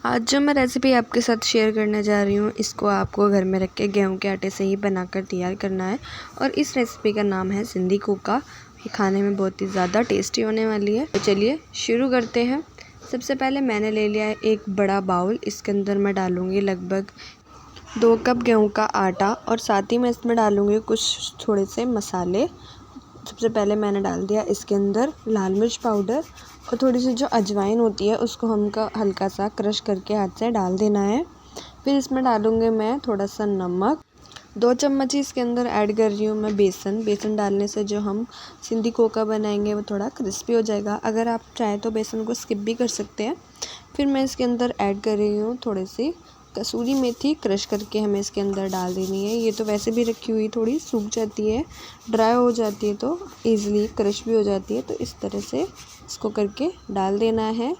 आज जो मैं रेसिपी आपके साथ शेयर करने जा रही हूँ, इसको आपको घर में रख के गेहूँ के आटे से ही बनाकर तैयार करना है। और इस रेसिपी का नाम है सिंधी कोका। ये खाने में बहुत ही ज़्यादा टेस्टी होने वाली है। तो चलिए शुरू करते हैं। सबसे पहले मैंने ले लिया है एक बड़ा बाउल। इसके अंदर मैं डालूँगी लगभग 2 कप गेहूँ का आटा और साथ ही मैं इसमें डालूँगी कुछ थोड़े से मसाले। सबसे पहले मैंने डाल दिया इसके अंदर लाल मिर्च पाउडर और थोड़ी सी जो अजवाइन होती है उसको हमका हल्का सा क्रश करके हाथ से डाल देना है। फिर इसमें डालूँगी मैं थोड़ा सा नमक। 2 चम्मच ही इसके अंदर ऐड कर रही हूँ मैं बेसन। बेसन डालने से जो हम सिंधी कोका बनाएंगे वो थोड़ा क्रिस्पी हो जाएगा। अगर आप चाहें तो बेसन को स्किप भी कर सकते हैं। फिर मैं इसके अंदर ऐड कर रही हूँ थोड़ी सी कसूरी मेथी। क्रश करके हमें इसके अंदर डाल देनी है। ये तो वैसे भी रखी हुई थोड़ी सूख जाती है, ड्राई हो जाती है तो ईज़िली क्रश भी हो जाती है। तो इस तरह से इसको करके डाल देना है।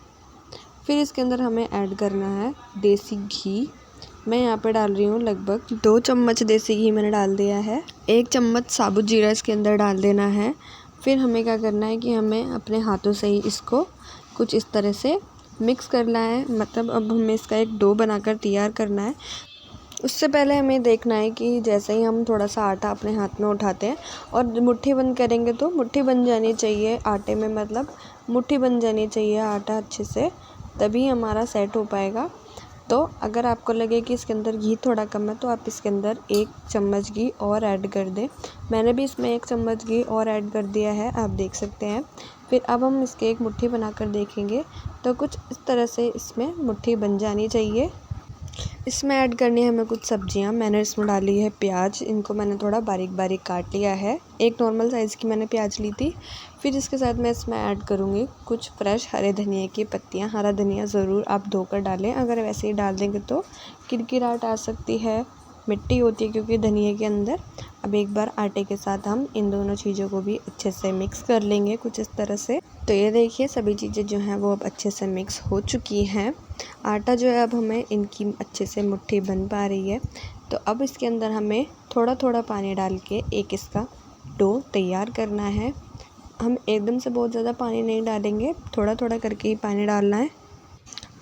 फिर इसके अंदर हमें ऐड करना है देसी घी। मैं यहाँ पे डाल रही हूँ लगभग 2 चम्मच देसी घी मैंने डाल दिया है। 1 चम्मच साबुत जीरा इसके अंदर डाल देना है। फिर हमें क्या करना है कि हमें अपने हाथों से ही इसको कुछ इस तरह से मिक्स करना है। मतलब अब हमें इसका एक डो बनाकर तैयार करना है। उससे पहले हमें देखना है कि जैसे ही हम थोड़ा सा आटा अपने हाथ में उठाते हैं और मुट्ठी बंद करेंगे तो मुट्ठी बन जानी चाहिए आटे में। मतलब मुट्ठी बन जानी चाहिए आटा अच्छे से, तभी हमारा सेट हो पाएगा। तो अगर आपको लगे कि इसके अंदर घी थोड़ा कम है तो आप इसके अंदर 1 चम्मच घी और ऐड कर दें। मैंने भी इसमें 1 चम्मच घी और ऐड कर दिया है, आप देख सकते हैं। फिर अब हम इसके एक मुट्ठी बनाकर देखेंगे तो कुछ इस तरह से इसमें मुट्ठी बन जानी चाहिए। इसमें ऐड करनी है हमें कुछ सब्जियां। मैंने इसमें डाली है प्याज। इनको मैंने थोड़ा बारीक बारीक काट लिया है। एक नॉर्मल साइज़ की मैंने प्याज ली थी। फिर इसके साथ मैं इसमें ऐड करूँगी कुछ फ्रेश हरे धनिया की पत्तियाँ। हरा धनिया ज़रूर आप धोकर डालें, अगर वैसे ही डाल देंगे तो किरकिराहट आ सकती है, मिट्टी होती है क्योंकि धनिया के अंदर। अब एक बार आटे के साथ हम इन दोनों चीज़ों को भी अच्छे से मिक्स कर लेंगे कुछ इस तरह से। तो ये देखिए सभी चीज़ें जो हैं वो अब अच्छे से मिक्स हो चुकी हैं। आटा जो है अब हमें इनकी अच्छे से मुट्ठी बन पा रही है। तो अब इसके अंदर हमें थोड़ा थोड़ा पानी डाल के एक इसका डो तैयार करना है। हम एकदम से बहुत ज़्यादा पानी नहीं डालेंगे, थोड़ा थोड़ा करके ही पानी डालना है।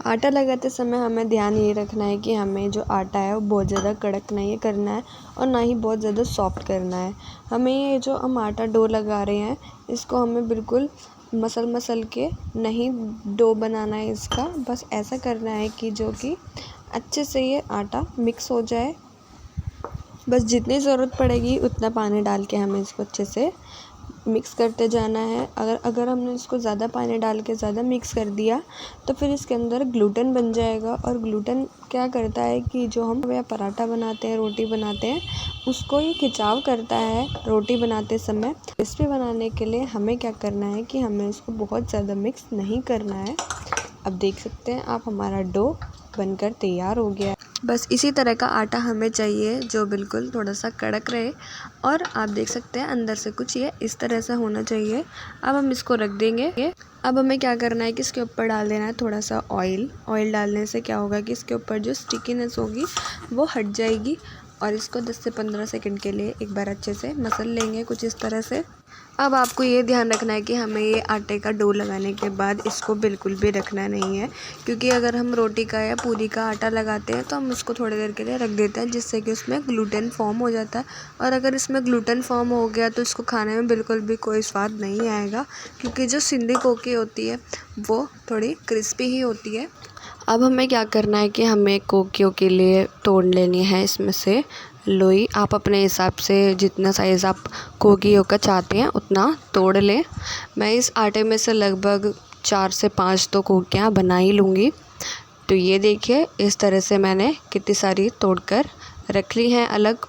आटा लगाते समय हमें ध्यान ये रखना है कि हमें जो आटा है वो बहुत ज़्यादा कड़क नहीं करना है और ना ही बहुत ज़्यादा सॉफ्ट करना है। हमें ये जो हम आटा डो लगा रहे हैं इसको हमें बिल्कुल मसल के नहीं डो बनाना है इसका। बस ऐसा करना है कि जो कि अच्छे से ये आटा मिक्स हो जाए। बस जितनी ज़रूरत पड़ेगी उतना पानी डाल के हमें इसको अच्छे से मिक्स करते जाना है। अगर हमने इसको ज़्यादा पानी डाल के ज़्यादा मिक्स कर दिया तो फिर इसके अंदर ग्लूटेन बन जाएगा। और ग्लूटेन क्या करता है कि जो हम या पराठा बनाते हैं, रोटी बनाते हैं, उसको ये खिंचाव करता है रोटी बनाते समय। क्रिस्पी बनाने के लिए हमें क्या करना है कि हमें इसको बहुत ज़्यादा मिक्स नहीं करना है। अब देख सकते हैं आप हमारा डो बनकर तैयार हो गया है। बस इसी तरह का आटा हमें चाहिए जो बिल्कुल थोड़ा सा कड़क रहे। और आप देख सकते हैं अंदर से कुछ ये इस तरह से होना चाहिए। अब हम इसको रख देंगे। अब हमें क्या करना है कि इसके ऊपर डाल देना है थोड़ा सा ऑयल। ऑयल डालने से क्या होगा कि इसके ऊपर जो स्टिकीनेस होगी वो हट जाएगी। और इसको 10 से 15 सेकंड के लिए एक बार अच्छे से मसल लेंगे कुछ इस तरह से। अब आपको ये ध्यान रखना है कि हमें ये आटे का डो लगाने के बाद इसको बिल्कुल भी रखना नहीं है, क्योंकि अगर हम रोटी का या पूरी का आटा लगाते हैं तो हम उसको थोड़ी देर के लिए रख देते हैं, जिससे कि उसमें ग्लूटेन फॉर्म हो जाता है। और अगर इसमें ग्लूटेन फॉर्म हो गया तो इसको खाने में बिल्कुल भी कोई स्वाद नहीं आएगा, क्योंकि जो सिंधी कोकी होती है वो थोड़ी क्रिस्पी ही होती है। अब हमें क्या करना है कि हमें कोकियों के लिए तोड़ लेनी है इसमें से लोई। आप अपने हिसाब से जितना साइज़ आप कोकियों का चाहते हैं उतना तोड़ लें। मैं इस आटे में से लगभग 4 से 5 तो कोकियाँ बना ही लूँगी। तो ये देखिए इस तरह से मैंने कितनी सारी तोड़कर रख ली हैं अलग।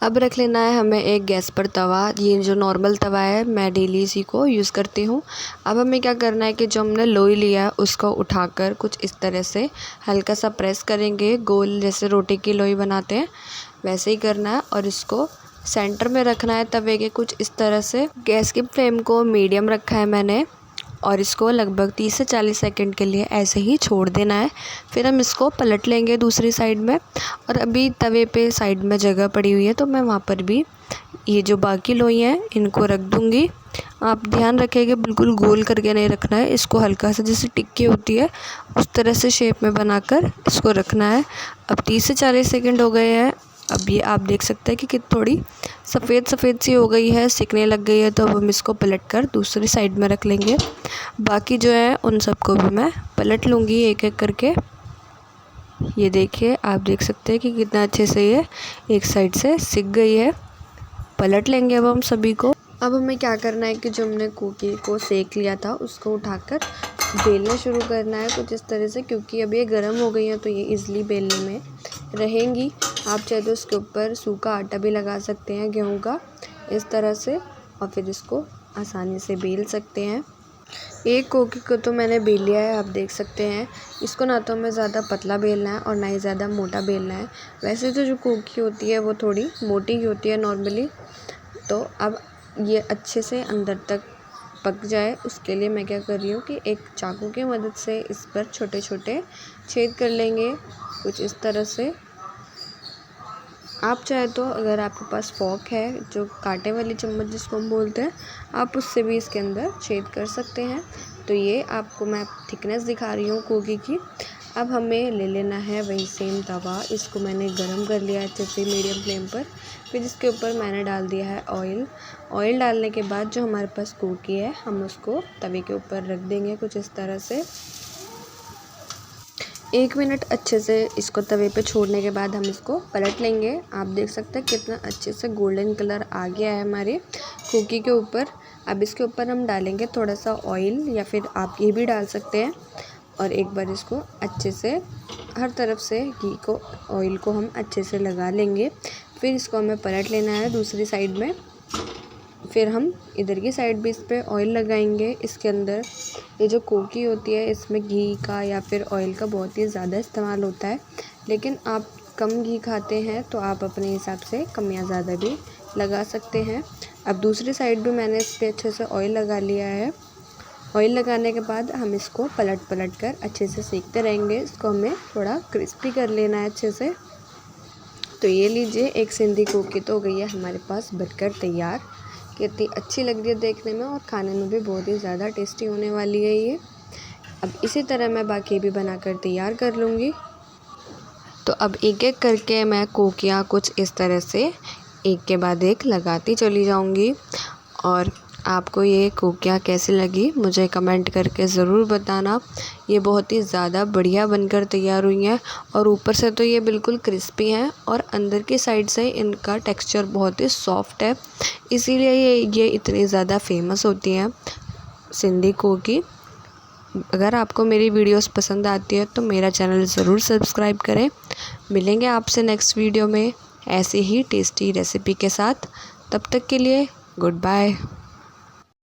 अब रख लेना है हमें एक गैस पर तवा। ये जो नॉर्मल तवा है मैं डेली इसी को यूज़ करती हूँ। अब हमें क्या करना है कि जो हमने लोई लिया है उसको उठाकर कुछ इस तरह से हल्का सा प्रेस करेंगे। गोल जैसे रोटी की लोई बनाते हैं वैसे ही करना है और इसको सेंटर में रखना है तवे के कुछ इस तरह से। गैस की फ्लेम को मीडियम रखा है मैंने और इसको लगभग 30 से 40 सेकंड के लिए ऐसे ही छोड़ देना है। फिर हम इसको पलट लेंगे दूसरी साइड में। और अभी तवे पे साइड में जगह पड़ी हुई है तो मैं वहाँ पर भी ये जो बाकी लोई हैं इनको रख दूँगी। आप ध्यान रखिएगा बिल्कुल गोल करके नहीं रखना है, इसको हल्का सा जैसे टिक्की होती है उस तरह से शेप में बनाकर इसको रखना है। अब 30 से 40 सेकंड हो गए हैं। अब ये आप देख सकते हैं कि थोड़ी सफ़ेद सफ़ेद सी हो गई है, सिकने लग गई है, तो अब हम इसको पलट कर दूसरी साइड में रख लेंगे। बाकी जो है उन सबको भी मैं पलट लूँगी एक एक करके। ये देखिए, आप देख सकते हैं कि कितना अच्छे से ये एक साइड से सिक गई है। पलट लेंगे अब हम सभी को। अब हमें क्या करना है कि जो हमने कुकी को सेक लिया था उसको उठाकर बेलना शुरू करना है कुछ इस तरह से, क्योंकि अब ये गर्म हो गई हैं तो ये इजीली बेलने में रहेंगी। आप चाहे तो इसके ऊपर सूखा आटा भी लगा सकते हैं गेहूं का इस तरह से, और फिर इसको आसानी से बेल सकते हैं। एक कोकी को तो मैंने बेल लिया है, आप देख सकते हैं। इसको ना तो हमें ज़्यादा पतला बेलना है और ना ही ज़्यादा मोटा बेलना है। वैसे तो जो कोकी होती है वो थोड़ी मोटी ही होती है नॉर्मली। तो अब ये अच्छे से अंदर तक पक जाए उसके लिए मैं क्या कर रही हूँ कि एक चाकू की मदद से इस पर छोटे छोटे छेद कर लेंगे कुछ इस तरह से। आप चाहे तो अगर आपके पास फॉक है, जो कांटे वाली चम्मच जिसको हम बोलते हैं, आप उससे भी इसके अंदर छेद कर सकते हैं। तो ये आपको मैं थिकनेस दिखा रही हूँ कोकी की। अब हमें ले लेना है वही सेम तवा, इसको मैंने गरम कर लिया है अच्छे से मीडियम फ्लेम पर। फिर इसके ऊपर मैंने डाल दिया है ऑयल। ऑयल डालने के बाद जो हमारे पास कोकी है हम उसको तवे के ऊपर रख देंगे कुछ इस तरह से। 1 मिनट अच्छे से इसको तवे पे छोड़ने के बाद हम इसको पलट लेंगे। आप देख सकते हैं कितना अच्छे से गोल्डन कलर आ गया है हमारे कुकी के ऊपर। अब इसके ऊपर हम डालेंगे थोड़ा सा ऑयल, या फिर आप ये भी डाल सकते हैं। और एक बार इसको अच्छे से हर तरफ से घी को ऑयल को हम अच्छे से लगा लेंगे। फिर इसको हमें पलट लेना है दूसरी साइड में। फिर हम इधर की साइड भी इस पर ऑयल लगाएंगे। इसके अंदर ये जो कोकी होती है इसमें घी का या फिर ऑयल का बहुत ही ज़्यादा इस्तेमाल होता है, लेकिन आप कम घी खाते हैं तो आप अपने हिसाब से कम या ज़्यादा भी लगा सकते हैं। अब दूसरी साइड भी मैंने इस पर अच्छे से ऑयल लगा लिया है। ऑयल लगाने के बाद हम इसको पलट पलट कर अच्छे से सेकते रहेंगे। इसको हमें थोड़ा क्रिस्पी कर लेना है अच्छे से। तो ये लीजिए, एक सिंधी कोकी तो हो गई है हमारे पास बनकर तैयार। कितनी अच्छी लग रही है देखने में और खाने में भी बहुत ही ज़्यादा टेस्टी होने वाली है ये। अब इसी तरह मैं बाकी भी बनाकर तैयार कर लूँगी। तो अब एक एक करके मैं कोकियाँ कुछ इस तरह से एक के बाद एक लगाती चली जाऊँगी। और आपको ये कोकियाँ कैसी लगी मुझे कमेंट करके ज़रूर बताना। ये बहुत ही ज़्यादा बढ़िया बनकर तैयार हुई हैं और ऊपर से तो ये बिल्कुल क्रिस्पी हैं और अंदर की साइड से इनका टेक्सचर बहुत ही सॉफ्ट है, इसीलिए ये इतनी ज़्यादा फेमस होती हैं सिंधी कोकी। अगर आपको मेरी वीडियोस पसंद आती है तो मेरा चैनल ज़रूर सब्सक्राइब करें। मिलेंगे आपसे नेक्स्ट वीडियो में ऐसे ही टेस्टी रेसिपी के साथ। तब तक के लिए गुड बाय।